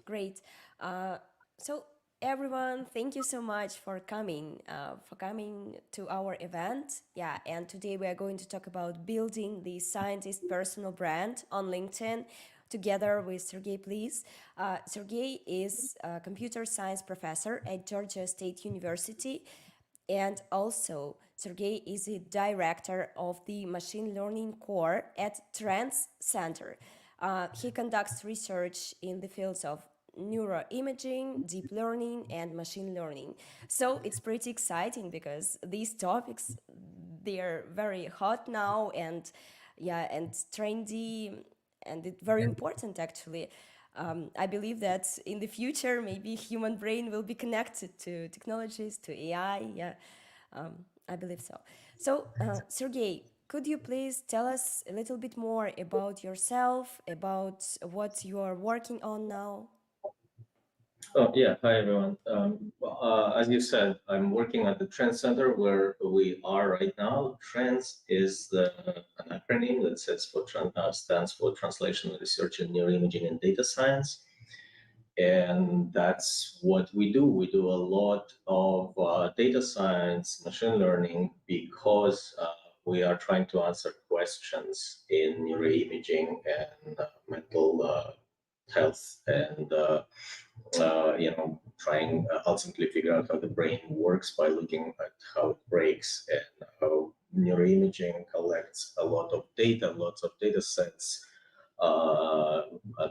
Great. So everyone, thank you so much for coming to our event. Yeah, and today we are going to talk about building the scientist personal brand on LinkedIn together with Sergey, please. Sergey is a computer science professor at Georgia State University, and also Sergey is the director of the machine learning core at Trends Center. He conducts research in the fields of neuroimaging, deep learning, and machine learning. So it's pretty exciting because these topics, they're very hot now, and yeah, and trendy, and it's very important actually. I believe that in the future, maybe human brain will be connected to technologies, to AI. Yeah, I believe so. So, Sergey, could you please tell us a little bit more about yourself, about what you are working on now? Oh, yeah. Hi, everyone. As you said, I'm working at the Trends Center where we are right now. Trends is an acronym that stands for Translational Research in Neuroimaging and Data Science. And that's what we do. We do a lot of data science, machine learning, because we are trying to answer questions in neuroimaging and mental health and trying ultimately figure out how the brain works by looking at how it breaks, and how neuroimaging collects a lot of data, lots of data sets. Uh, uh,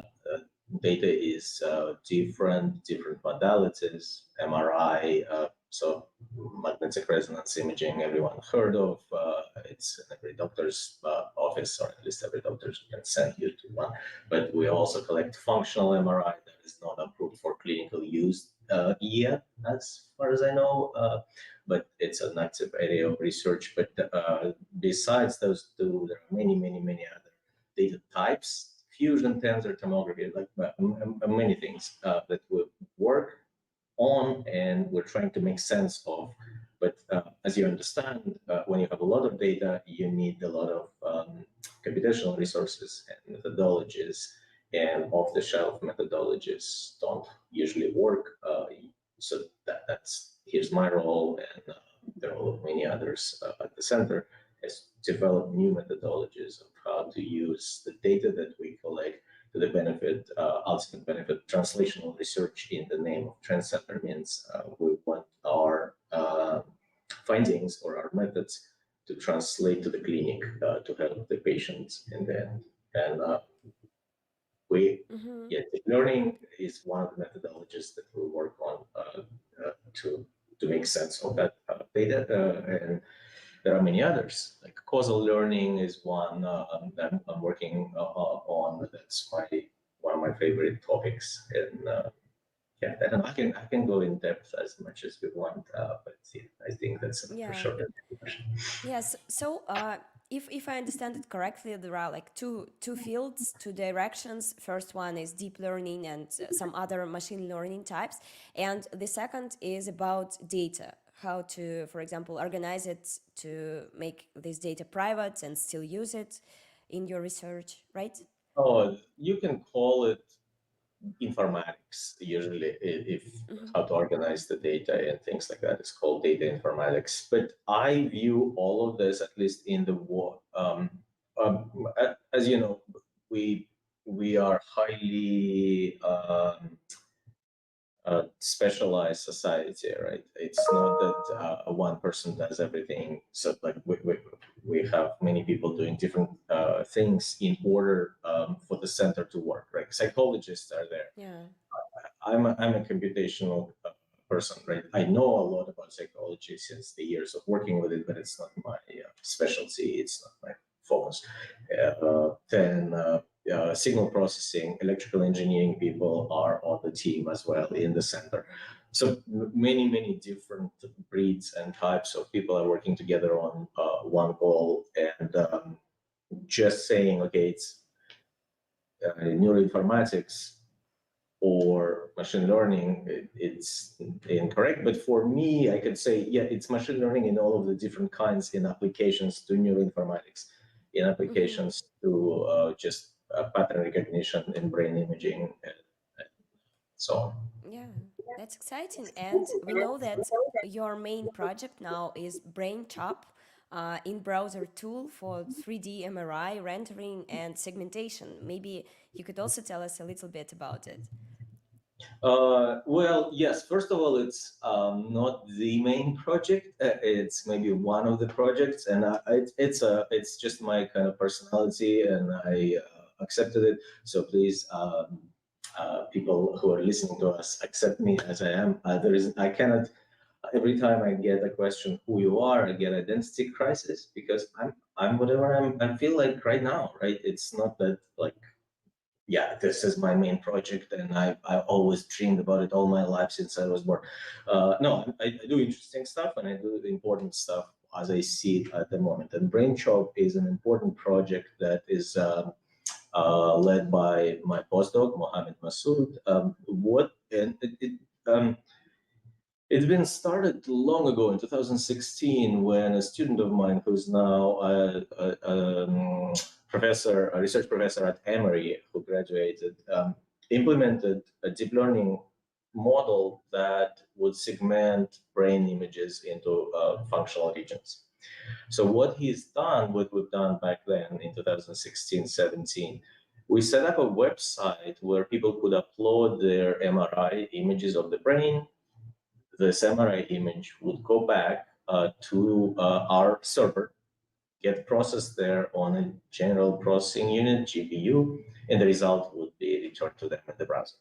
Data is different modalities, MRI, so magnetic resonance imaging, everyone heard of. It's in every doctor's office, or at least every doctor can send you to one. But we also collect functional MRI that is not approved for clinical use yet, as far as I know. But it's an active area of research. But besides those two, there are many other data types, fusion tensor tomography, like many things that we work on and we're trying to make sense of. But as you understand, when you have a lot of data, you need a lot of computational resources and methodologies, and off-the-shelf methodologies don't usually work. So that's here's my role, and the role of many others at the center, is develop new methodologies of how to use the data that we collect to the benefit, ultimate benefit. Translational research in the name of Trend Center means we want our findings or our methods to translate to the clinic to help the patients in the end. And we, Mm-hmm. yeah, deep learning is one of the methodologies that we work on to make sense of that data, and there are many others. Like causal learning is one that I'm working on. That's one of my favorite topics. And yeah, and I can go in depth as much as we want, but yeah, I think that's enough for Yeah. sure. Yes. So, if I understand it correctly, there are like two fields, two directions. First one is deep learning and some other machine learning types, and the second is about data. How to, for example, organize it to make this data private and still use it in your research, right? Oh, you can call it informatics usually, if how to organize the data and things like that. It's called data informatics. But I view all of this, at least in the as you know, we we are highly specialized society, right? It's not that one person does everything. So like we have many people doing different things in order for the center to work, right? Psychologists are there. Yeah. I'm a computational person, right? I know a lot about psychology since the years of working with it, but it's not my specialty. It's not my focus. Then signal processing, electrical engineering people are on the team as well in the center. So many different breeds and types of people are working together on one goal, and just saying, okay, it's neuroinformatics or machine learning, it's incorrect. But for me, I could say, yeah, it's machine learning in all of the different kinds, in applications to neuroinformatics, in Mm-hmm. applications to just pattern recognition in brain imaging, so on. Yeah, that's exciting. And we know that your main project now is BrainChop, in-browser tool for 3D MRI rendering and segmentation. Maybe you could also tell us a little bit about it. Well, yes. First of all, it's not the main project. It's maybe one of the projects, and it's just my kind of personality, and I accepted it. So please, people who are listening to us, accept me as I am. I cannot. Every time I get a question, who you are, I get identity crisis because I'm whatever I feel like right now. Right? It's not that like yeah, this is my main project, and I always dreamed about it all my life since I was born. No, I do interesting stuff, and I do the important stuff as I see it at the moment. And BrainChop is an important project that is led by my postdoc Mohammed Masood. What and it's been started long ago in 2016 when a student of mine who's now a research professor at Emory, who graduated, implemented a deep learning model that would segment brain images into functional regions. So what he's done, what we've done back then in 2016, 17, we set up a website where people could upload their MRI images of the brain. The samurai image would go back to our server, get processed there on a general processing unit, GPU, and the result would be returned to them in the browser.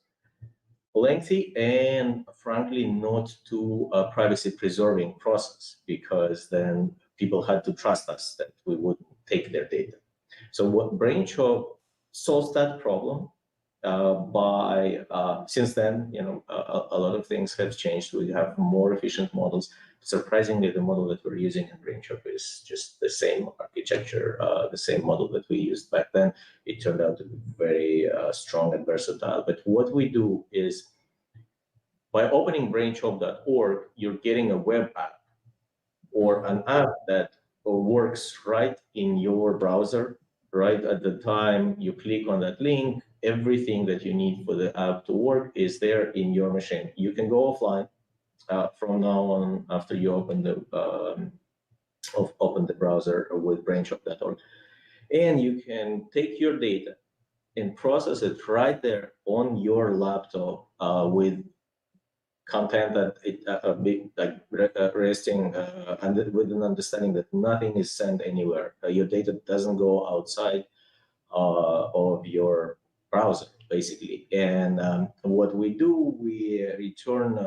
Lengthy and frankly not too privacy preserving process, because then people had to trust us that we wouldn't take their data. So what BrainChop solves that problem by since then, a lot of things have changed. We have more efficient models. Surprisingly, the model that we're using in BrainChop is just the same architecture, the same model that we used back then. It turned out to be very strong and versatile. But what we do is by opening brainchop.org, you're getting a web app or an app that works right in your browser, right at the time you click on that link. Everything that you need for the app to work is there in your machine. You can go offline from now on after you open the browser with brainshop.org, and you can take your data and process it right there on your laptop with content that it be like resting and with an understanding that nothing is sent anywhere. Your data doesn't go outside of your browser, basically. And what we do, we return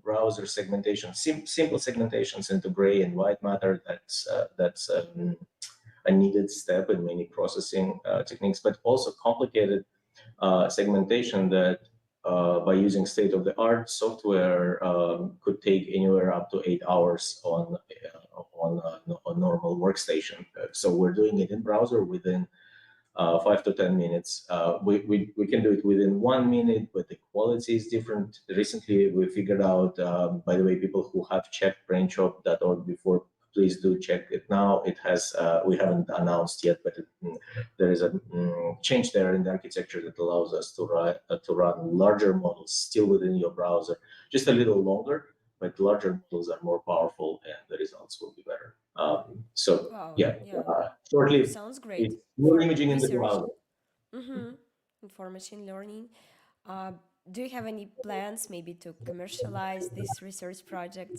browser segmentation, simple segmentations into gray and white matter. That's a needed step in many processing techniques, but also complicated segmentation that by using state-of-the-art software could take anywhere up to 8 hours on normal workstation. So we're doing it in browser within 5 to 10 minutes. We can do it within 1 minute, but the quality is different. Recently, we figured out, by the way, people who have checked brainshop.org before, please do check it now. It has, we haven't announced yet, but there is a change there in the architecture that allows us to run larger models still within your browser, just a little longer, but larger models are more powerful and the results will be better. So Wow, yeah, yeah, shortly, sounds it's great more for imaging in the research. browser. Mm-hmm. For machine learning. Uh, do you have any plans maybe to commercialize this research project,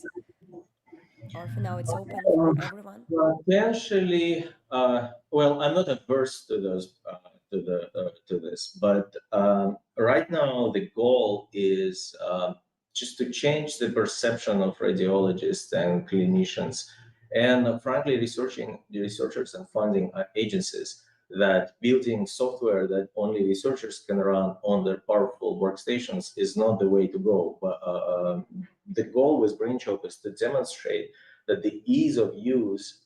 or for now it's open for everyone? Potentially, well, I'm not averse to those to this, but right now the goal is just to change the perception of radiologists and clinicians, and frankly, researchers and funding agencies, that building software that only researchers can run on their powerful workstations is not the way to go. But the goal with BrainChop is to demonstrate that the ease of use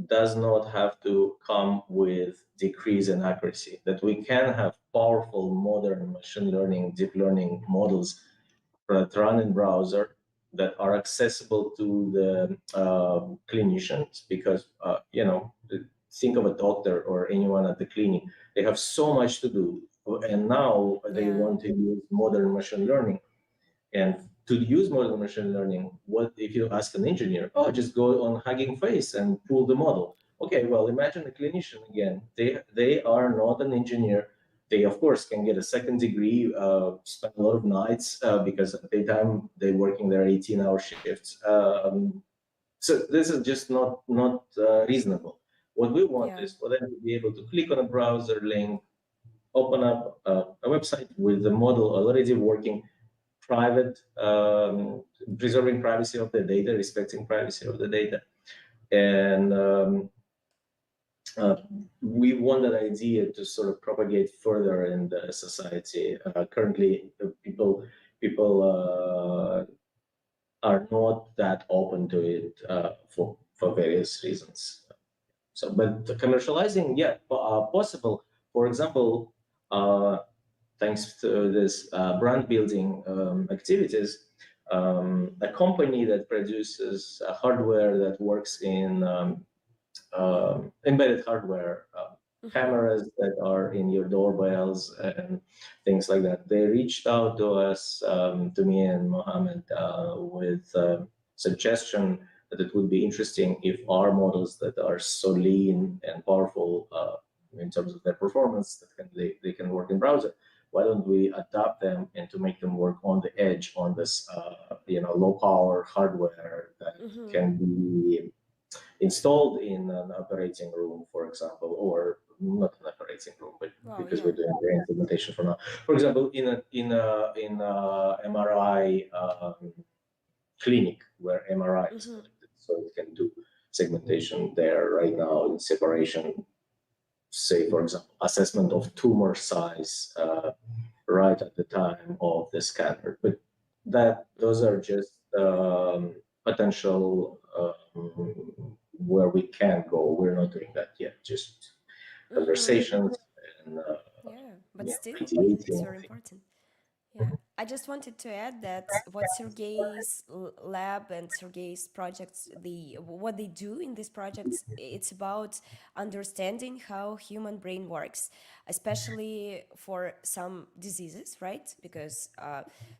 does not have to come with decrease in accuracy, that we can have powerful modern machine learning, deep learning models that run in browser that are accessible to the clinicians, because think of a doctor or anyone at the clinic, they have so much to do. and now they Yeah. want to use modern machine learning. And to use modern machine learning, what if you ask an engineer, oh, just go on Hugging Face and pull the model. Okay, well, imagine a clinician again. They are not an engineer. They, of course, can get a second degree, spend a lot of nights because at the daytime they're working their 18-hour shifts. So this is just not reasonable. What we want Yeah. is for them to be able to click on a browser link, open up a website with the model already working, private, preserving privacy of the data, respecting privacy of the data. And uh, we want that idea to sort of propagate further in the society. Currently, people are not that open to it for various reasons. So, but the commercializing, yeah, possible. For example, thanks to this brand building activities, a company that produces hardware that works in embedded hardware, Mm-hmm. cameras that are in your doorbells and things like that. They reached out to us, to me and Mohammed, with suggestion that it would be interesting if our models that are so lean and powerful in terms of their performance that they can work in browser. Why don't we adapt them and to make them work on the edge on this low power hardware that Mm-hmm. can be installed in an operating room, for example, or not an operating room, but Wow. because we're Yeah. doing the implementation for now. For example, in a MRI clinic where MRI is Mm-hmm. collected, so it can do segmentation there right now in separation. Say, for example, assessment of tumor size right at the time of the scanner, but those Mm-hmm. are just potential where we can go. We're not doing that yet. Just Mm-hmm. conversations and Yeah. But still, it's ideating. very important. Yeah, I just wanted to add that what Sergey's lab and Sergey's projects, what they do in these projects, it's about understanding how human brain works, especially for some diseases, right? Because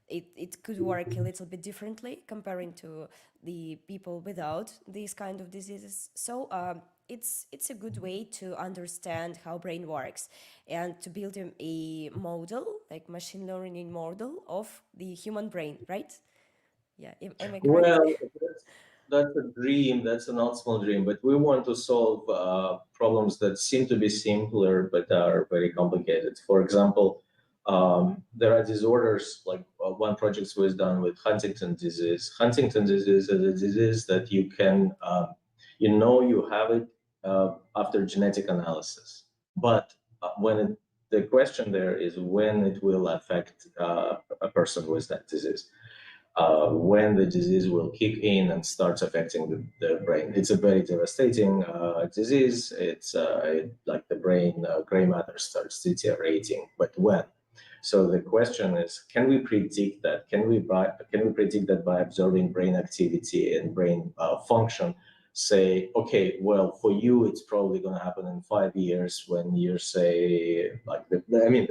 it could work a little bit differently comparing to the people without these kind of diseases. So it's a good way to understand how brain works and to build a model, like machine learning model of the human brain, right? Yeah, am I correct? Well, that's a dream. That's an ultimate dream. But we want to solve problems that seem to be simpler but are very complicated. For example, there are disorders like one project was done with Huntington disease. Huntington disease is a disease that you have it after genetic analysis. But the question there is when it will affect a person with that disease, when the disease will kick in and starts affecting the brain. It's a very devastating disease. Like the brain gray matter starts deteriorating, but when? So the question is, can we predict that? Can we predict that by observing brain activity and brain function? Say, okay, well, for you, it's probably going to happen in 5 years when you're, say, like the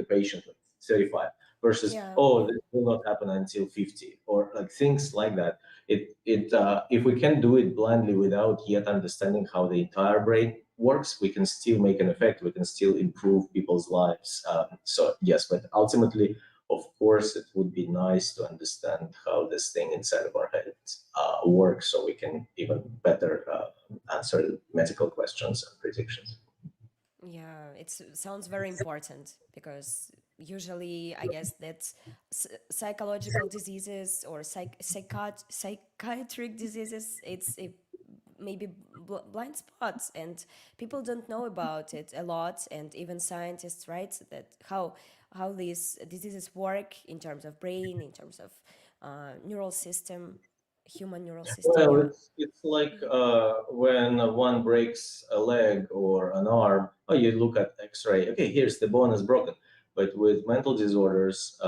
patient, like 35 versus, Yeah, oh, yeah. this will not happen until 50, or like things like that. If we can do it blindly without yet understanding how the entire brain works, we can still make an effect. We can still improve people's lives. So yes, but ultimately, of course, it would be nice to understand how this thing inside of our heads works, so we can even better answer medical questions and predictions. Yeah, it sounds very important because usually I guess that psychological diseases or psychiatric diseases, it's a maybe blind spots and people don't know about it a lot, and even scientists, right, that how these diseases work in terms of brain, in terms of neural system, human neural system. Well, Yeah. it's like when one breaks a leg or an arm. Oh, you look at X-ray. Okay, here's the bone is broken. But with mental disorders,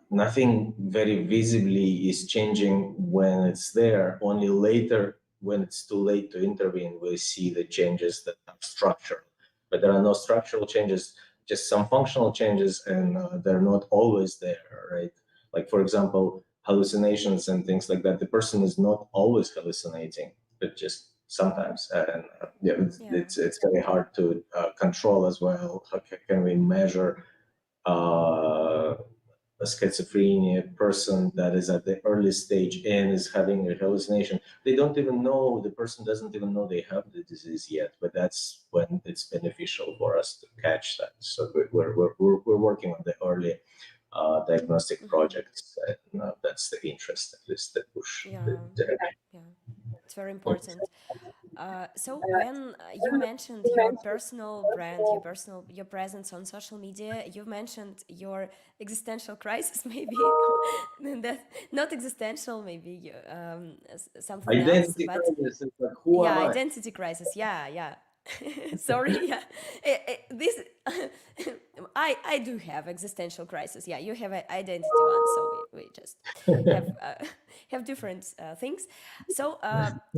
nothing very visibly is changing when it's there. Only later, when it's too late to intervene, we see the changes that are structural. but there are no structural changes, just some functional changes, and they're not always there, right? Like, for example, hallucinations and things like that. The person is not always hallucinating, but just sometimes. And yeah, Yeah. it's very hard to control as well. How can we measure uh, a schizophrenia person that is at the early stage and is having a hallucination? They don't even know, the person doesn't even know they have the disease yet, but that's when it's beneficial for us to catch that. So we're working on the early diagnostic projects, and that's the interest, at least the push. Yeah. Yeah. It's very important. So when you mentioned your personal brand, your presence on social media, you mentioned your existential crisis, maybe that not existential, maybe something else, Identity but crisis is like, who yeah, am I? identity crisis. Yeah, yeah. Sorry. Yeah, this I do have existential crisis. Yeah, you have an identity one, so we just have have different things. So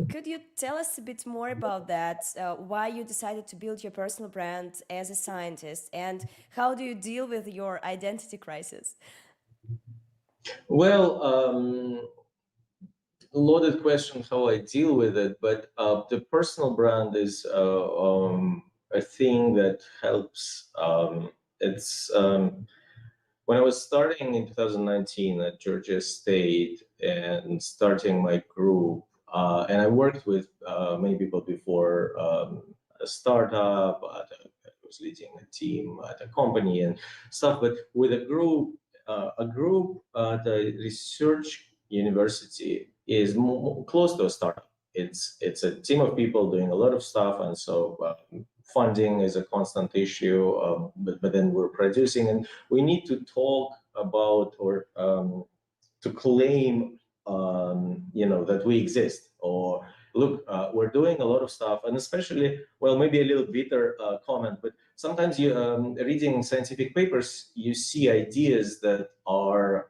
could you tell us a bit more about that? Why you decided to build your personal brand as a scientist, and how do you deal with your identity crisis? Well, loaded question how I deal with it, but the personal brand is a thing that helps. It's When I was starting in 2019 at Georgia State and starting my group, and I worked with many people before, a startup, I was leading a team at a company and stuff, but with a group at a research university is close to a startup. It's a team of people doing a lot of stuff, and so funding is a constant issue. But then we're producing, and we need to talk about, or to claim, that we exist, or look, we're doing a lot of stuff. And especially, well, maybe a little bitter comment, but sometimes you reading scientific papers, you see ideas that are,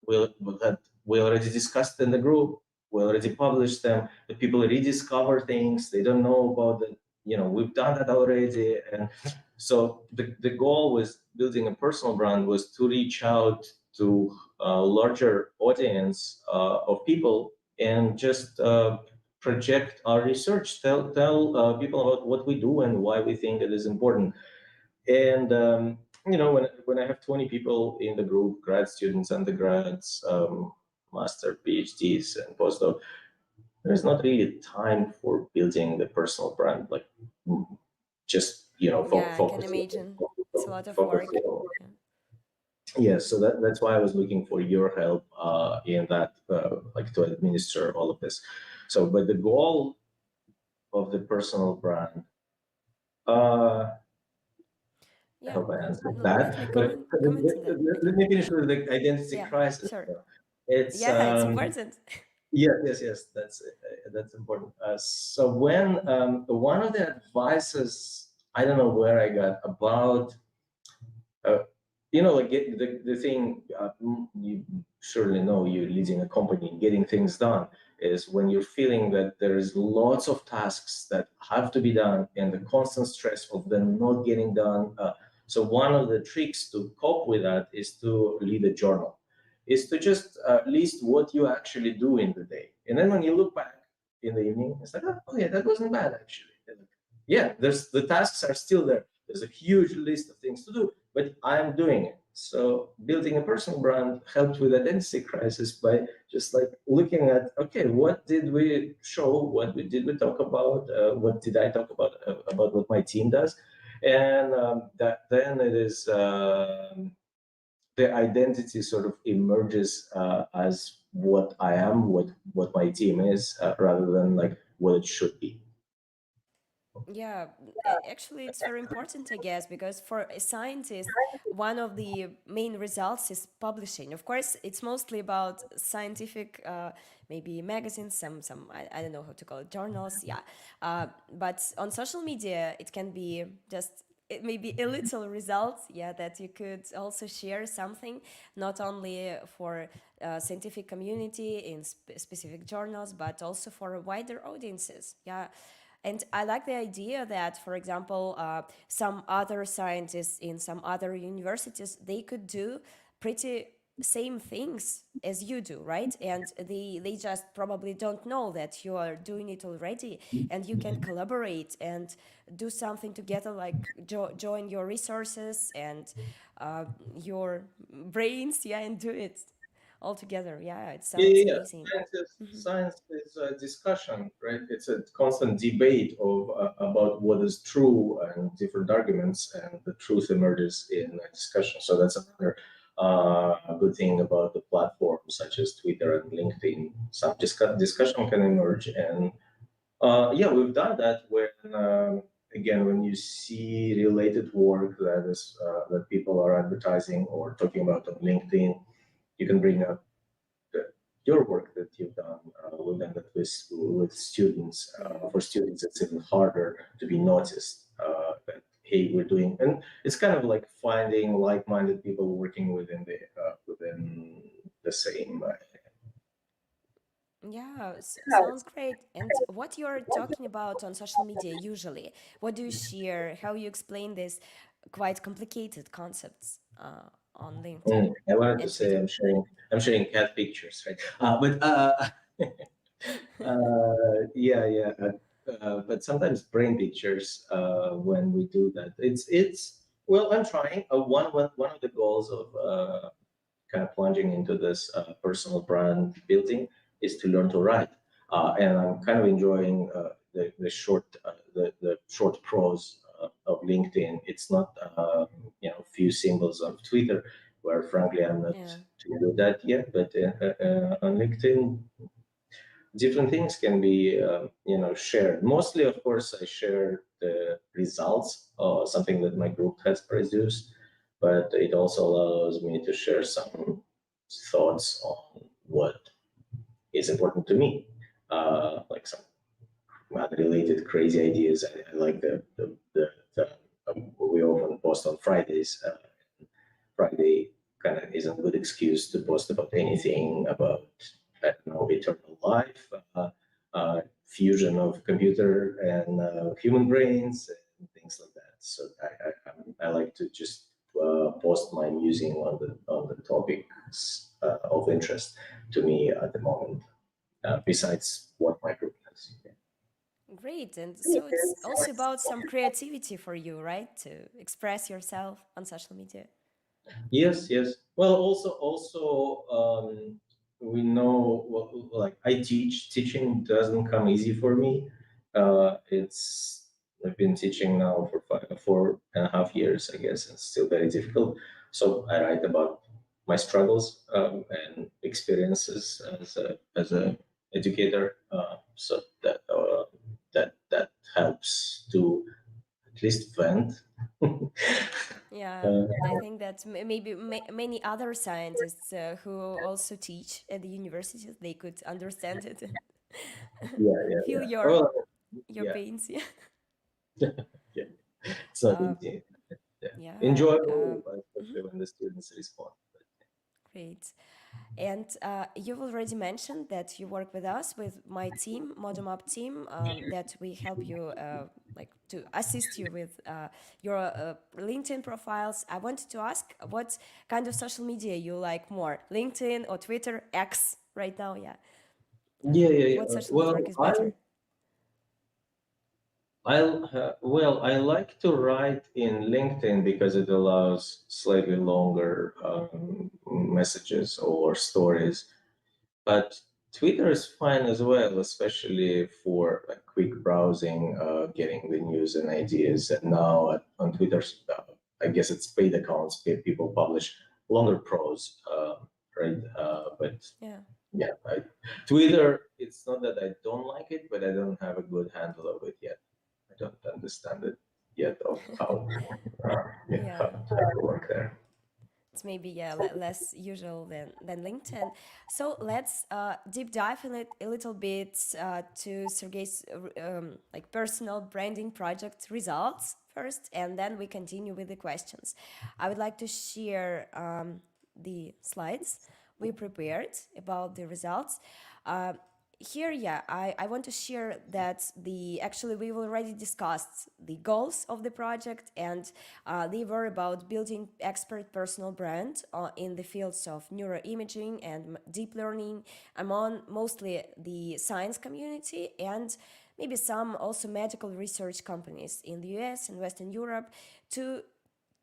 that we already discussed in the group, we already published them, the people rediscover things they don't know about it. We've done that already. And so the goal with building a personal brand was to reach out to a larger audience of people, and just project our research, tell people about what we do and why we think it is important. And when I have 20 people in the group, grad students, undergrads, master, PhDs, and postdoc, there's not really time for building the personal brand. Like, just Yeah, I can focusing, imagine it's a lot of work. focusing. Yeah. Yeah, so that's why I was looking for your help in that, like, to administer all of this. So, but the goal of the personal brand, uh, I Yeah. hope I answered No, let that. me But comment on that. let me finish with the identity Yeah, crisis. sure. It's Yeah, it's important. yes, that's important. So when one of the advices, I don't know where I got about, uh, like, the thing, you surely know, you're leading a company, getting things done, is when you're feeling that there is lots of tasks that have to be done and the constant stress of them not getting done. So one of the tricks to cope with that is to lead a journal, is to just list what you actually do in the day. And then when you look back in the evening, it's like, oh yeah, that wasn't bad actually. Yeah, the tasks are still there. There's a huge list of things to do, but I'm doing it. So building a personal brand helped with identity crisis by just like looking at, okay, what did we show? Did we talk about? What did I talk about what my team does? And that then it is, the identity sort of emerges as what I am, what my team is, rather than like what it should be. Yeah, actually, it's very important, I guess, because for a scientist, one of the main results is publishing. Of course, it's mostly about scientific, maybe magazines, I don't know how to call it, journals. Yeah, but on social media, it can be just maybe a little result. Yeah, that you could also share something, not only for scientific community in specific journals, but also for wider audiences. Yeah, And I like the idea that, for example, some other scientists in some other universities, they could do pretty same things as you do, right? And they just probably don't know that you are doing it already, and you can collaborate and do something together, like join your resources and your brains, yeah, and do it all together. Yeah, it Yeah, sounds yeah, yeah. amazing. Science is a discussion, right? It's a constant debate of about what is true and different arguments, and the truth emerges in a discussion. So that's another good thing about the platforms such as Twitter and LinkedIn. Some discussion can emerge, and yeah, we've done that when again when you see related work that is that people are advertising or talking about on LinkedIn, you can bring up the, your work that you've done with them, that with students. Yeah. For students, it's even harder to be noticed. That hey, we're doing, and it's kind of like finding like-minded people working within the same. Yeah, sounds great. And what you're talking about on social media usually, what do you share? How you explain these quite complicated concepts on LinkedIn I wanted to and say Twitter? I'm sharing cat pictures, right? But yeah, yeah. But sometimes brain pictures when we do that. It's well, I'm trying. One of the goals of kind of plunging into this personal brand building is to learn to write, and I'm kind of enjoying the short prose of LinkedIn. It's not few symbols of Twitter, where frankly I'm not Yeah. too good at yet. But on LinkedIn, different things can be shared. Mostly, of course, I share the results, something that my group has produced, but it also allows me to share some thoughts on what is important to me, like some related crazy ideas. I like the we often post on Fridays. Friday kind of is a good excuse to post about anything about, I don't know, eternal life, fusion of computer and human brains and things like that. So I like to just post my musing on the topics of interest to me at the moment. Besides what my group does. Great. And so it's also about some creativity for you, right? To express yourself on social media. Yes, yes. Well, also, we know, well, like I teach. Teaching doesn't come easy for me. It's I've been teaching now for 4.5 years, I guess. It's still very difficult. So I write about my struggles and experiences as a educator. So that helps to at least vent. Yeah, Uh, and I think that maybe many other scientists who also teach at the universities, they could understand it and yeah, yeah, feel yeah. Well, your yeah, pains. Yeah. yeah. It's not Uh, easy. Yeah, yeah. enjoyable, Mhm. especially when the students respond. Great. And you've already mentioned that you work with us, with my team, Modem Up team, that we help you, like to assist you with your LinkedIn profiles. I wanted to ask what kind of social media you like more, LinkedIn or Twitter, X right now? Yeah. Yeah, yeah, yeah. What social network Well, is better? I like to write in LinkedIn because it allows slightly longer messages or stories. But Twitter is fine as well, especially for like quick browsing, getting the news and ideas. And now on Twitter, I guess it's paid accounts. People publish longer prose, right? But Yeah. yeah, Twitter. It's not that I don't like it, but I don't have a good handle of it yet. I don't understand it yet of how Yeah. to work there. It's maybe yeah less usual than LinkedIn. So let's deep dive in it a little bit to Sergey's like personal branding project results first, and then we continue with the questions. I would like to share the slides we prepared about the results. Uh, here, yeah, I want to share that actually we've already discussed the goals of the project, and they were about building expert personal brand in the fields of neuroimaging and deep learning among mostly the science community, and maybe some also medical research companies in the US and Western Europe, to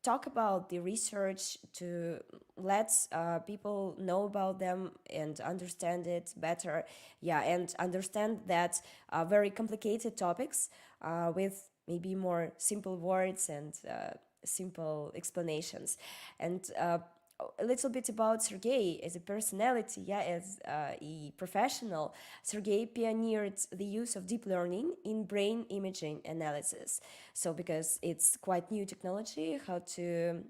talk about the research, to let people know about them and understand it better. Yeah, and understand that very complicated topics with maybe more simple words and simple explanations. And a little bit about Sergey as a personality, yeah, as a professional. Sergey pioneered the use of deep learning in brain imaging analysis. So, because it's quite new technology, how to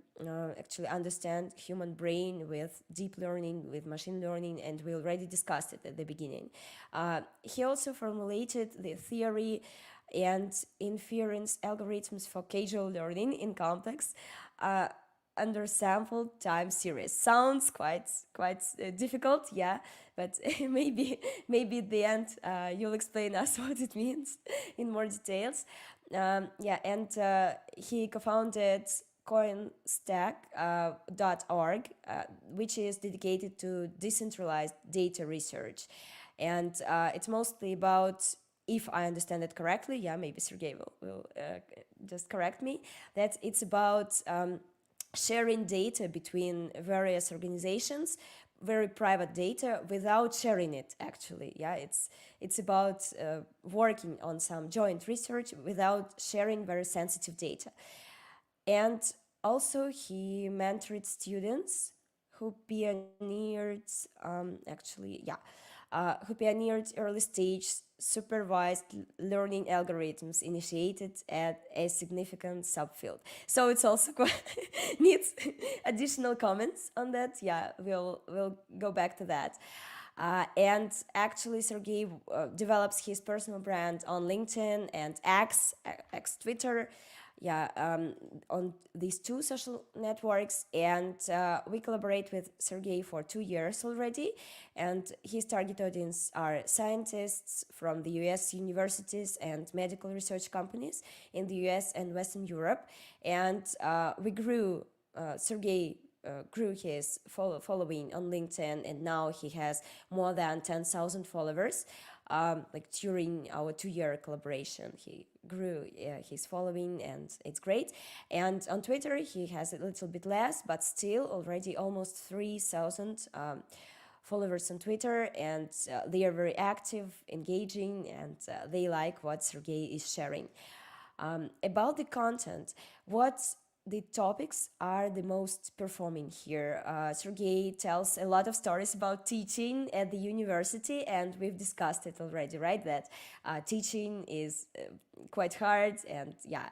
actually understand human brain with deep learning, with machine learning, and we already discussed it at the beginning. He also formulated the theory and inference algorithms for causal learning in complex undersampled time series. Sounds quite difficult, yeah, but maybe at the end you'll explain us what it means in more details. Yeah, and he co-founded coinstack.org, which is dedicated to decentralized data research. And it's mostly about, if I understand it correctly, yeah, maybe Sergey will just correct me, that it's about sharing data between various organizations, very private data, without sharing it actually. Yeah, it's about working on some joint research without sharing very sensitive data. And also he mentored students who pioneered who pioneered early stage supervised learning algorithms initiated at a significant subfield. So it's also quite needs additional comments on that. Yeah, we'll go back to that. And actually, Sergey develops his personal brand on LinkedIn and X Twitter, yeah, on these two social networks. And we collaborate with Sergey for 2 years already. And his target audience are scientists from the US universities and medical research companies in the US and Western Europe. And we grew, Sergey grew his following on LinkedIn, and now he has more than 10,000 followers. Like during our 2 year collaboration, he grew his following, and it's great. And on Twitter, he has a little bit less, but still already almost 3,000 followers on Twitter, and they are very active, engaging, and they like what Sergey is sharing. About the content, what the topics are the most performing here. Sergey tells a lot of stories about teaching at the university, and we've discussed it already, right? That teaching is quite hard and, yeah,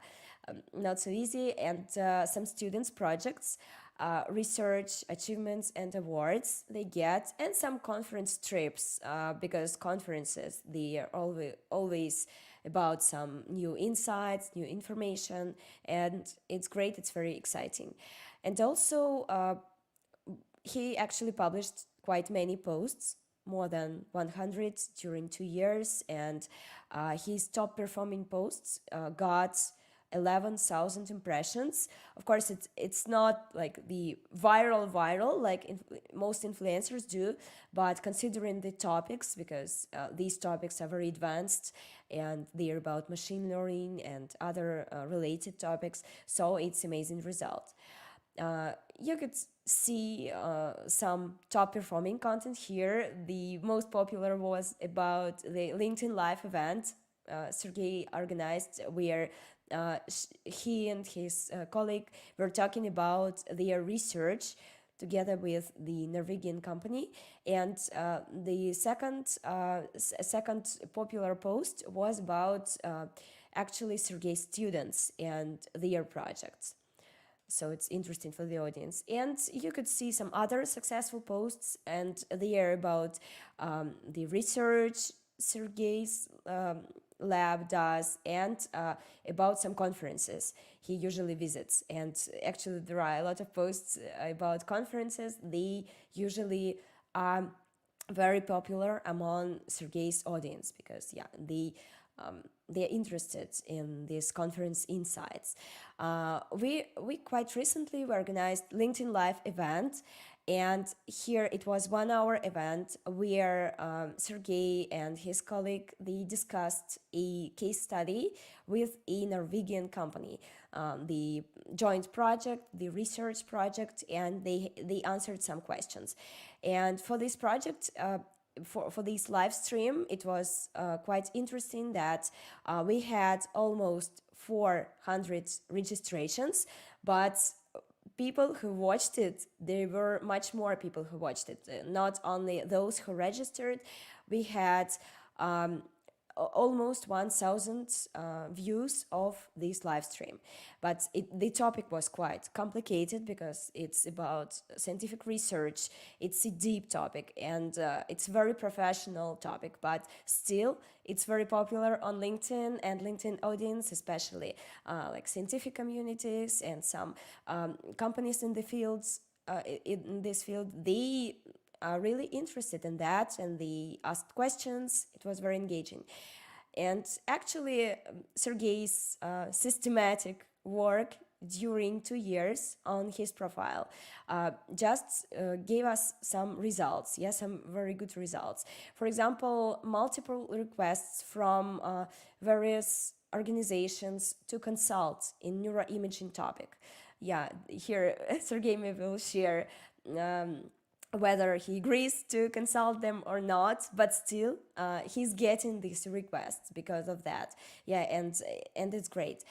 not so easy. And some students' projects, research achievements and awards they get, and some conference trips, because conferences, they are always about some new insights, new information, and it's great, it's very exciting. And also, he actually published quite many posts, more than 100 during 2 years, and his top performing posts got 11,000 impressions. Of course, it's not like the viral like most influencers do, but considering the topics, because these topics are very advanced and they're about machine learning and other related topics, so it's amazing result. You could see some top performing content here. The most popular was about the LinkedIn Live event Sergey organized, where he and his colleague were talking about their research together with the Norwegian company. And the second popular post was about actually Sergey's students and their projects. So it's interesting for the audience. And you could see some other successful posts, and they are about the research Sergey's lab does, and about some conferences he usually visits. And actually, there are a lot of posts about conferences. They usually very popular among Sergey's audience because yeah, they're interested in this conference insights. We quite recently we organized LinkedIn Live event, and here it was 1 hour event where Sergey and his colleague they discussed a case study with a Norwegian company, the joint project, the research project, and they answered some questions. And for this project, for this live stream, it was quite interesting that we had almost 400 registrations, but people who watched it, there were much more people who watched it. Not only those who registered, we had almost 1,000 views of this live stream. But the topic was quite complicated because it's about scientific research. It's a deep topic and it's a very professional topic, but still it's very popular on LinkedIn and LinkedIn audience, especially like scientific communities and some companies in the fields in this field. They are really interested in that and they asked questions. It was very engaging. And actually, Sergey's systematic work during 2 years on his profile just gave us some results, yes, some very good results. For example, multiple requests from various organizations to consult in neuroimaging topic. Yeah, here Sergey maybe will share whether he agrees to consult them or not, but still he's getting these requests because of that. Yeah, and it's great.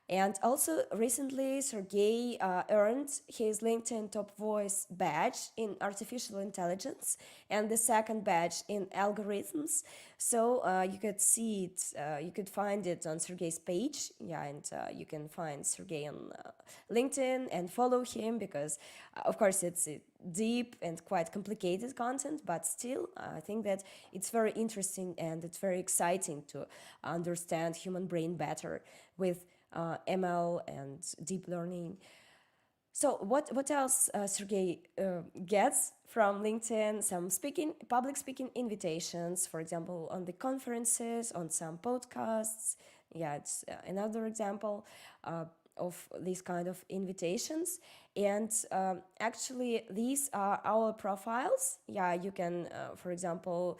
And also recently, Sergey earned his LinkedIn Top Voice badge in artificial intelligence and the second badge in algorithms. So you could see it, you could find it on Sergey's page. Yeah, and you can find Sergey on LinkedIn and follow him because, of course, it's deep and quite complicated content, but still, I think that it's very interesting and it's very exciting to understand human brain better with ML and deep learning. So what else Sergey gets from LinkedIn? Some public speaking invitations, for example, on the conferences, on some podcasts. Yeah, it's another example of these kind of invitations. And actually, these are our profiles. Yeah, you can, for example,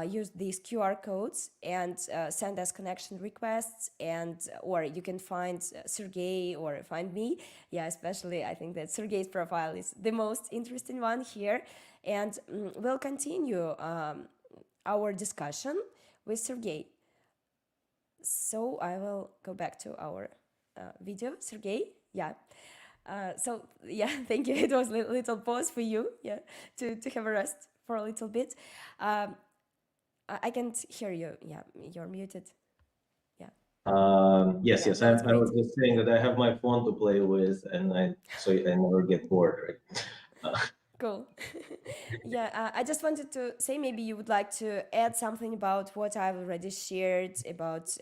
use these QR codes and send us connection requests, and or you can find Sergey or find me. Yeah, especially I think that Sergey's profile is the most interesting one here, and we'll continue our discussion with Sergey. So I will go back to our video, Sergey. Yeah. So yeah, thank you. It was a little pause for you, yeah, to have a rest for a little bit. I can't hear you. Yeah, you're muted. Yeah, Yes, yeah, yes. that's I great. was just saying that I have my phone to play with, and so I never get bored, right? Cool. Yeah, I just wanted to say maybe you would like to add something about what I've already shared about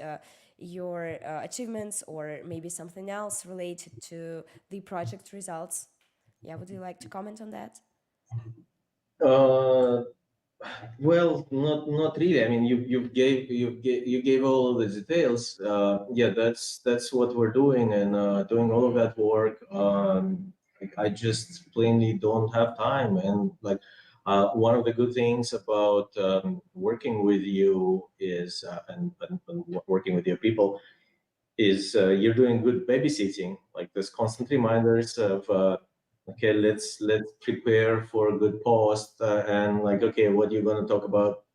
your achievements or maybe something else related to the project results. Yeah, would you like to comment on that? Uh, Well, not really. I mean, you gave all of the details. Yeah, that's what we're doing, and doing all of that work. I just plainly don't have time, and like one of the good things about working with you is and working with your people is you're doing good babysitting. Like there's constant reminders of okay, let's prepare for a good post, and like okay, what are you going to talk about,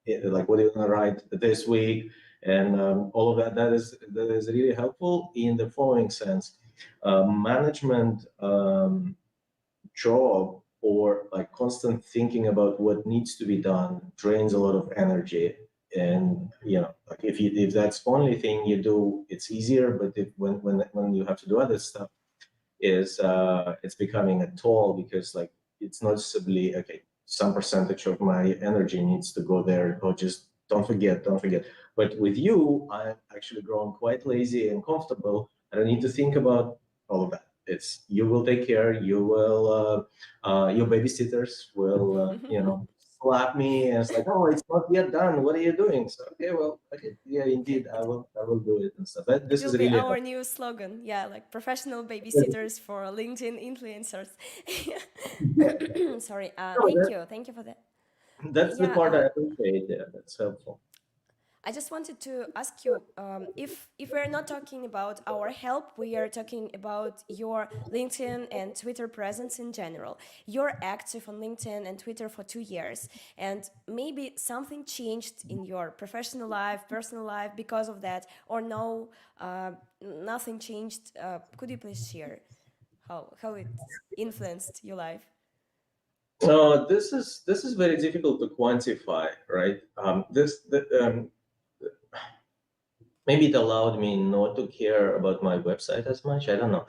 like what are you going to write this week, and all of that. That is really helpful in the following sense. Management job or like constant thinking about what needs to be done drains a lot of energy. And like if that's the only thing you do, it's easier. But if when you have to do other stuff, is it's becoming a toll, because like it's noticeably okay, some percentage of my energy needs to go there. Or just don't forget. But with you, I've actually grown quite lazy and comfortable. I don't need to think about all of that. It's you will take care. You will your babysitters will slap me and it's like, oh, it's not yet done. What are you doing? So okay, well, okay, yeah, Okay, indeed, I will do it and stuff. That it this will is be really our helpful. new slogan. Yeah, like professional babysitters for LinkedIn influencers. Sorry. No, Thank you. Thank you for that. that's the Yeah. part I appreciate. Yeah, that's helpful. I just wanted to ask you if we're not talking about our help, we are talking about your LinkedIn and Twitter presence in general. You're active on LinkedIn and Twitter for 2 years, and maybe something changed in your professional life, personal life because of that, or no, nothing changed. Could you please share how it influenced your life? This is very difficult to quantify, right? Maybe it allowed me not to care about my website as much. I don't know.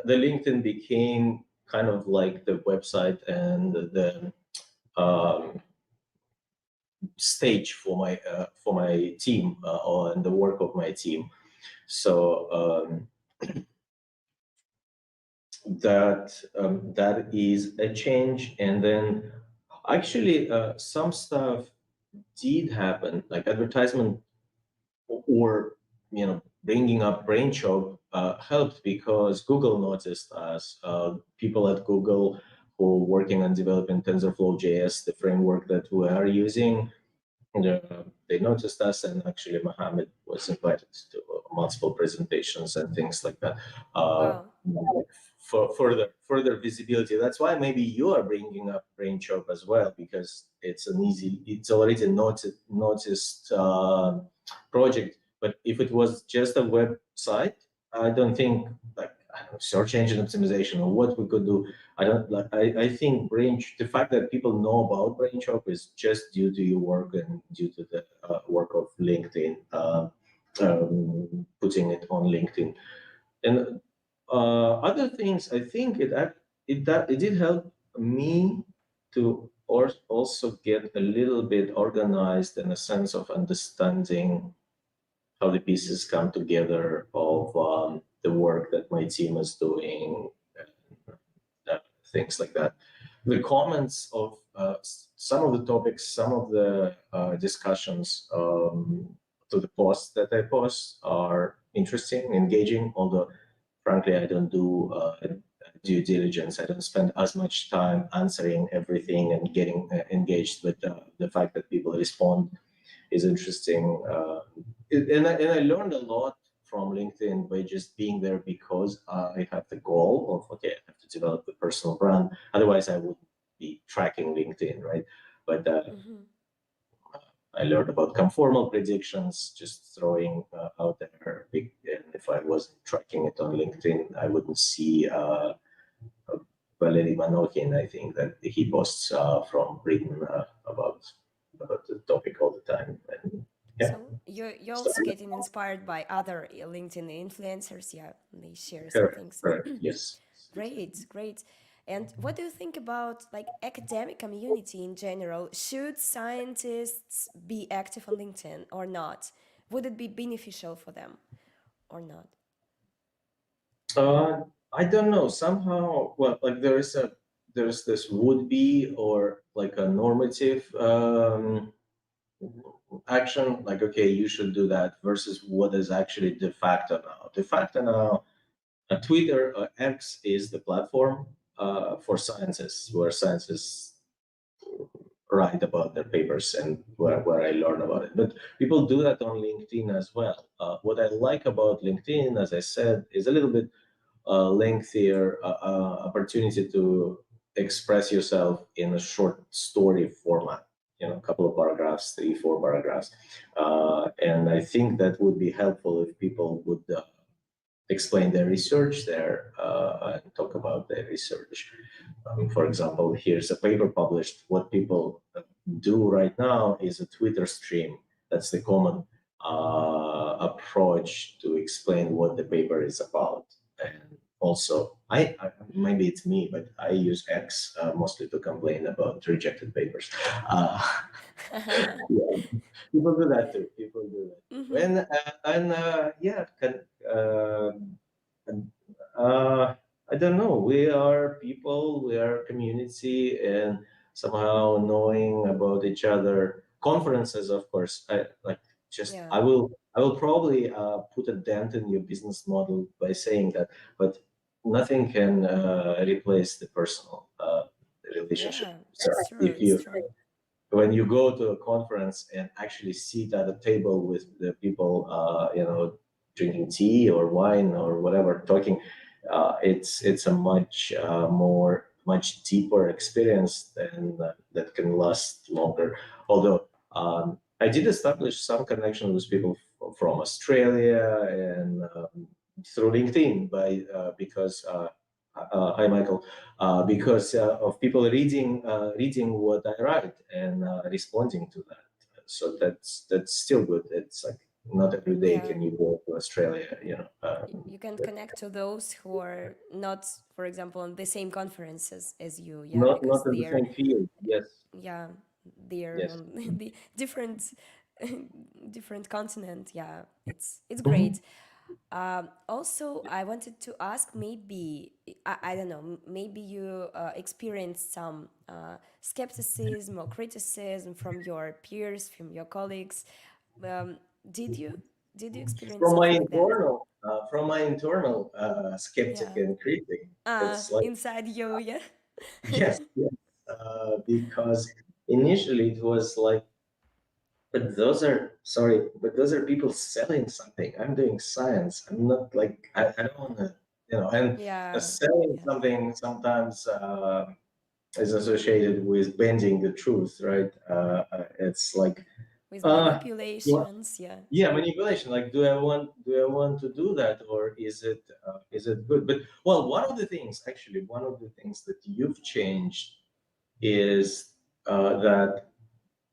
The LinkedIn became kind of like the website and the stage for my team and the work of my team. So that is a change. And then actually, some stuff did happen, like advertisement or bringing up brain chop helped because Google noticed us. People at Google who are working on developing TensorFlow JS, the framework that we are using, they noticed us, and actually Mohammed was invited to multiple presentations and things like that. Uh, Wow. for further visibility. That's why maybe you are bringing up brain chop as well, because it's already noticed project. But if it was just a website, I don't think, like, I don't know, search engine optimization or what we could do. I don't like. I think the fact that people know about BrainChop is just due to your work and due to the work of LinkedIn, putting it on LinkedIn. And other things, I think it did help me to also get a little bit organized in a sense of understanding how the pieces come together of the work that my team is doing, uh, things like that. The comments of some of the topics, some of the discussions to the posts that I post are interesting, engaging, although frankly, I don't do due diligence. I don't spend as much time answering everything and getting engaged. But the fact that people respond is interesting. And I learned a lot from LinkedIn by just being there, because I have the goal of, okay, I have to develop a personal brand. Otherwise, I wouldn't be tracking LinkedIn, right? But I learned about conformal predictions, just throwing out there. And if I wasn't tracking it on LinkedIn, I wouldn't see Valery Manokhin. I think that he posts from Britain about the topic all the time. And yeah, So you're so also getting inspired by other LinkedIn influencers, yeah, they share some correct, things. correct, yes. Great, great. And what do you think about like academic community in general? Should scientists be active on LinkedIn or not? Would it be beneficial for them or not? I don't know. Somehow, well, like there's this would be, or like a normative action, like, okay, you should do that, versus what is actually de facto now. De facto now, Twitter, X is the platform for scientists, where scientists write about their papers and where I learn about it. But people do that on LinkedIn as well. What I like about LinkedIn, as I said, is a little bit lengthier opportunity to express yourself in a short story format. A couple of paragraphs, 3, 4 paragraphs, and I think that would be helpful if people would explain their research there and talk about their research. For example, here's a paper published. What people do right now is a Twitter stream. That's the common approach to explain what the paper is about. And also, I maybe it's me, but I use X mostly to complain about rejected papers. Yeah, people do that too. People do that too. And yeah, can, uh, I don't know. We are people, we are community, and somehow knowing about each other. Conferences, of course. I like just Yeah, I will probably put a dent in your business model by saying that, but nothing can replace the personal relationship. yeah, So it's true, if it's you true. when you go to a conference and actually sit at a table with the people, drinking tea or wine or whatever, talking, it's a much deeper experience than that can last longer. Although I did establish some connection with people from Australia and through LinkedIn because. Hi, Michael, because of people reading what I write and responding to that. So that's still good. It's like not every day Yeah, can you go to Australia, you can connect to those who are not, for example, on the same conferences as you. Yeah, not because in the they're, same field. Yes, yeah, they're yes. on the different different continent. Yeah, it's Mhm. great. Also, I wanted to ask, maybe I don't know, maybe you experienced some skepticism or criticism from your peers, from your colleagues. Um, did you did you experience something like that? From my internal skeptic Yeah. and critic, it's like Inside you, yeah. yes, yes, because initially it was like, but those are sorry, but those are people selling something. I'm doing science. I'm not like I don't want to, and Yeah, selling yeah. something sometimes is associated with bending the truth, right? It's like, With uh, what? manipulations, yeah. Yeah, manipulation. Like, do I want to do that, or is it good? But well, one of the things that you've changed is that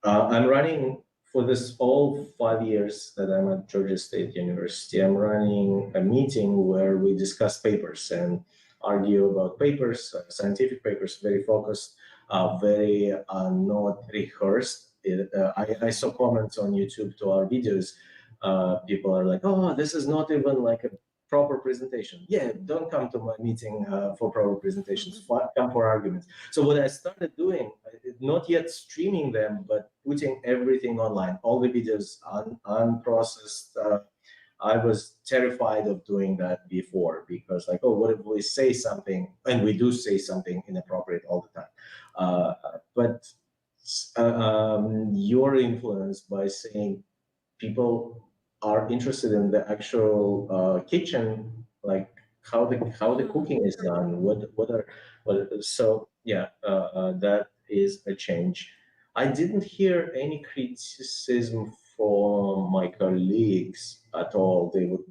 I'm running for this all 5 years that I'm at Georgia State University. I'm running a meeting where we discuss papers and argue about papers, scientific papers, very focused, very not rehearsed. I saw comments on YouTube to our videos. People are like, "Oh, this is not even like a proper presentation." Yeah, don't come to my meeting for proper presentations. Come for arguments. So what I started doing, not yet streaming them, but putting everything online, all the videos unprocessed. I was terrified of doing that before because, like, oh, what if we say something, and we do say something inappropriate all the time. But your influence by saying people are interested in the actual kitchen, like how the cooking is done. So yeah, that is a change. I didn't hear any criticism from my colleagues at all. They were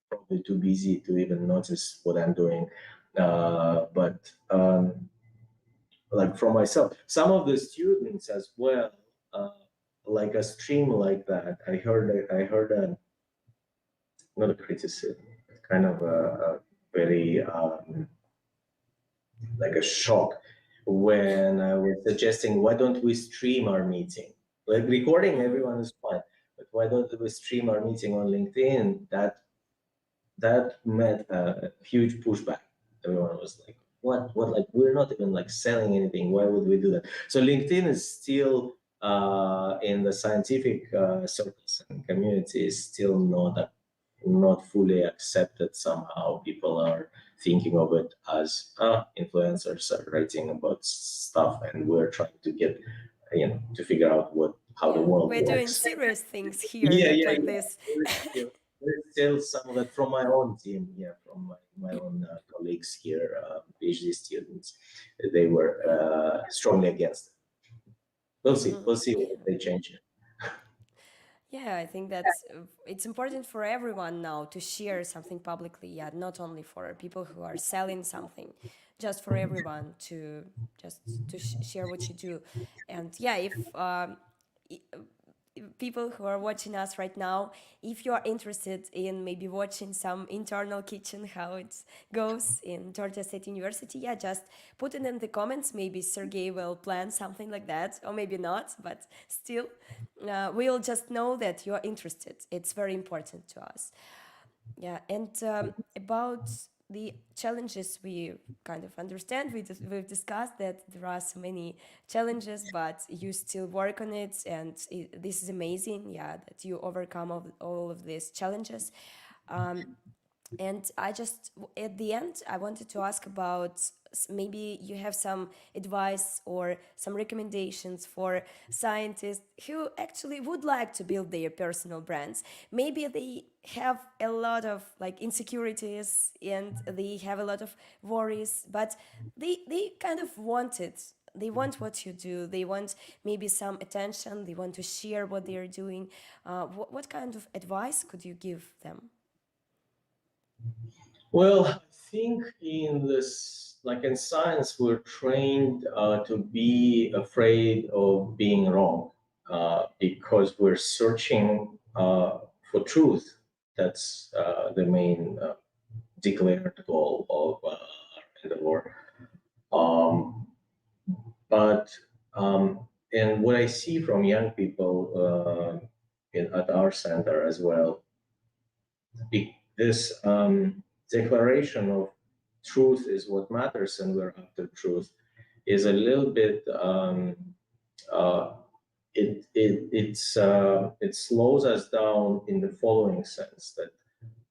probably too busy to even notice what I'm doing. But like from myself, some of the students as well, uh, like a stream like that. I heard not a criticism, kind of a very like a shock when I was suggesting, why don't we stream our meeting? Like recording, everyone is fine, but why don't we stream our meeting on LinkedIn? That met a huge pushback. Everyone was like, what, like, we're not even like selling anything. Why would we do that? So LinkedIn is still in the scientific circles and community is still not fully accepted. Somehow people are thinking of it as influencers are writing about stuff and we're trying to get, to figure out how the Yeah, world we're doing works. serious things here, Yeah, not yeah, like yeah. this. There is still some of that from my own team, yeah, from my own colleagues here, PhD students. They were strongly against it. We'll see. We'll see Yeah. if they change it. Yeah, I think that's it's important for everyone now to share something publicly. Yeah, not only for people who are selling something, just for everyone to share what you do. And yeah, if people who are watching us right now, if you are interested in maybe watching some internal kitchen, how it goes in Georgia State University, yeah, just put it in the comments. Maybe Sergey will plan something like that, or maybe not, but still, we'll just know that you are interested. It's very important to us. Yeah, and about the challenges we kind of understand. We've discussed that there are so many challenges, but you still work on it, and this is amazing. Yeah, that you overcome all of these challenges. Um, and I just, at the end, I wanted to ask about maybe you have some advice or some recommendations for scientists who actually would like to build their personal brands. Maybe they have a lot of like insecurities and they have a lot of worries, but they kind of want it. They want what you do. They want maybe some attention. They want to share what they are doing. What kind of advice could you give them? Well, I think in this, like in science, we're trained to be afraid of being wrong because we're searching for truth. That's the main declared goal of the war. Um, but and what I see from young people at our center as well, this declaration of truth is what matters and we're after truth is a little bit uh, it slows us down in the following sense that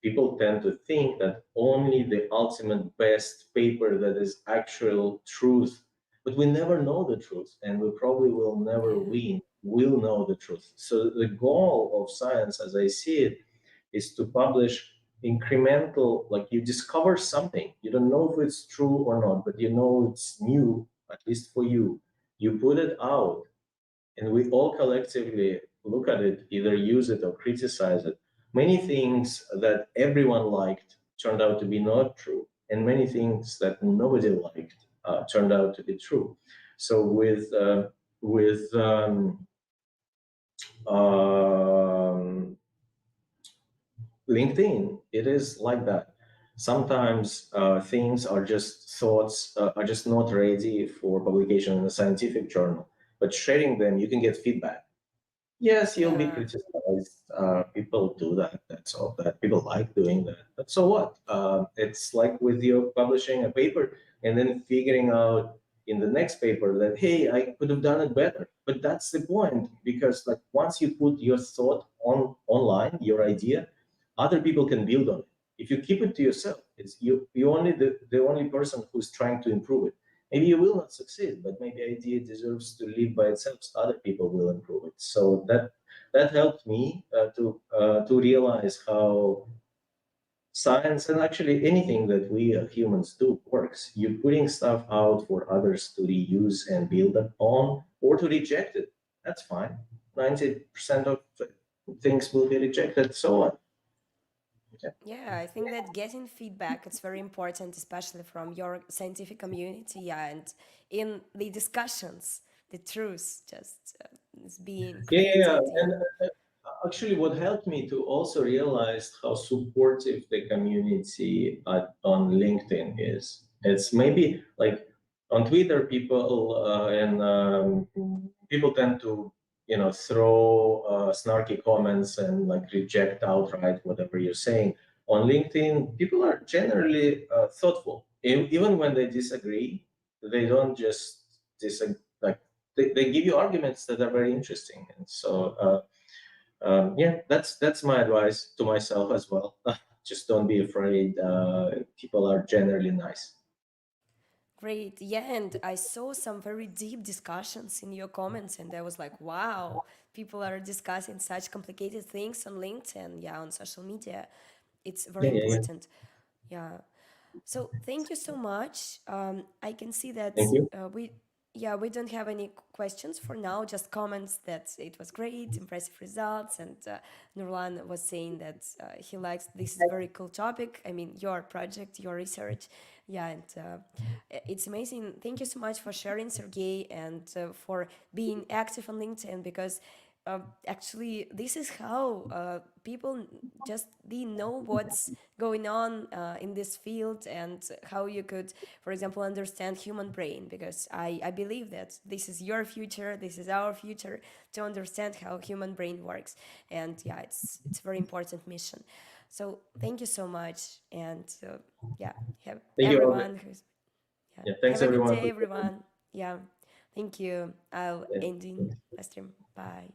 people tend to think that only the ultimate best paper that is actual truth, but we never know the truth and we probably will never Yeah. win will know the truth. So the goal of science as I see it is to publish incremental, like you discover something, you don't know if it's true or not, but you know it's new, at least for you. You put it out, and we all collectively look at it, either use it or criticize it. Many things that everyone liked turned out to be not true, and many things that nobody liked turned out to be true. So with um, LinkedIn, it is like that. Sometimes things are just thoughts, are just not ready for publication in a scientific journal, but sharing them, you can get feedback. Yes, you'll be Yeah. criticized. People do that. That's all. That people like doing that. But so what? It's like with you publishing a paper and then figuring out in the next paper that hey, I could have done it better. But that's the point because like once you put your thought on online, your idea, other people can build on it. If you keep it to yourself, it's you only the only person who's trying to improve it. Maybe you will not succeed, but maybe idea deserves to live by itself. So other people will improve it. So that helped me to realize how science and actually anything that we humans do works. You're putting stuff out for others to reuse and build upon, or to reject it. That's fine. 90% of things will be rejected. So what? Yeah. Yeah, I think that getting feedback it's very important, especially from your scientific community. Yeah, and in the discussions, the truth just is being Yeah, yeah, yeah. created. And Yeah. actually, what helped me to also realize how supportive the community on LinkedIn is. It's maybe like on Twitter, people and people tend to, throw snarky comments and like reject outright whatever you're saying. On LinkedIn, people are generally thoughtful. Even when they disagree, they don't just disagree. Like they give you arguments that are very interesting, and so. Yeah, that's my advice to myself as well. Just don't be afraid. People are generally nice. Great. Yeah, and I saw some very deep discussions in your comments, and I was like, wow, people are discussing such complicated things on LinkedIn, yeah, on social media. It's very Yeah, yeah, yeah. important. Yeah. So thank you so much. I can see that Thank you. we don't have any questions for now. Just comments that it was great, impressive results, and Nurlan was saying that he likes this is a very cool topic. I mean, your project, your research, yeah, and it's amazing. Thank you so much for sharing, Sergey, and for being active on LinkedIn because actually this is how people just they know what's going on in this field and how you could for example understand human brain because I believe that this is your future, this is our future to understand how human brain works, and yeah, it's a very important mission. So thank you so much, and yeah, have Thank you, Olga. everyone who's yeah. Yeah, Have thanks a good everyone day, for everyone. Yeah, thank you. I'll yeah. ending the stream. Bye.